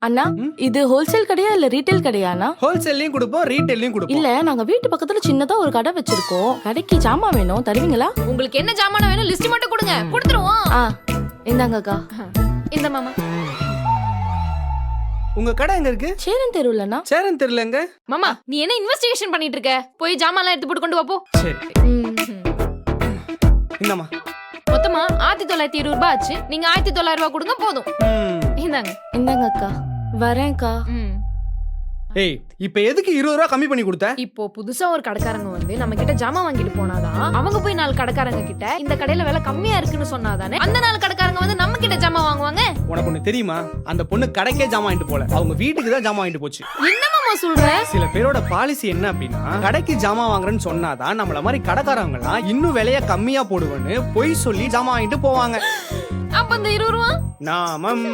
அண்ணா இது ஹோல்சேல் கடையா இல்ல ரீட்டைல் கடையாண்ணா? ஹோல்சேல்லையும் கொடுப்போம், ரீட்டைல்லையும் கொடுப்போம். இல்ல நாங்க வீட்டு பக்கத்துல சின்னதா ஒரு கடை வச்சிருக்கோம். கடைக்கு ஜாமான் வேணும், தருவீங்களா? உங்களுக்கு என்ன ஜாமான் வேணும் லிஸ்ட் மட்டும் கொடுங்க, கொடுத்துருவோம். இந்தாங்கக்கா. இந்த மாமா. உங்க கடை எங்க இருக்கு? சேரன் தெருவுலண்ணா. சேரன் தெரியலங்க. மாமா நீ என்ன இன்வெஸ்டிகேஷன் பண்ணிட்டு இருக்க? போய் ஜாமான்லாம் எடுத்து போட்டு கொண்டு வா போ. சரி இந்தாம்மா. மொத்தமா 1920 ரூபாய் ஆச்சு. நீங்க 1900 ரூபாய் கொடுங்க போதும். இந்தாங்க. இந்தாங்கக்கா. வரேன்க்கா. ஏய் இப்ப எதுக்கு 20 ரூபா கம்மி பண்ணி கொடுத்த? இப்போ புதுசா ஒரு கடைக்காரங்க வந்து நம்ம கிட்ட ஜாமான் வாங்கிட்டு போனாதான் அவங்க போய் 4 கடைக்காரங்க கிட்ட இந்த கடையில விலை கம்மியா இருக்குன்னு சொன்னாதானே அந்த 4 கடைக்காரங்க வந்து நம்ம கிட்ட ஜாமான் வாங்குவாங்க. உனக்கு ஒண்ணு தெரியுமா? அந்த பொண்ணு கடைக்கே ஜாமான் வாங்கிட்டு போல, அவங்க வீட்டுக்கு தான் ஜாமான் வாங்கிட்டு போச்சு. என்ன மாமா சொல்ற? சில பேரோட பாலிசி என்ன அப்படின்னா, கடைக்கு ஜாமான் வாங்குறேன்னு சொன்னாதான் நம்மள மாதிரி கடைக்காரங்க எல்லாம் இன்னும் விலைய கம்மியா போடுவேன்னு பொய் சொல்லி ஜாமான் வாங்கிட்டு போவாங்க. அப்ப அந்த 20 ரூபா நாமம்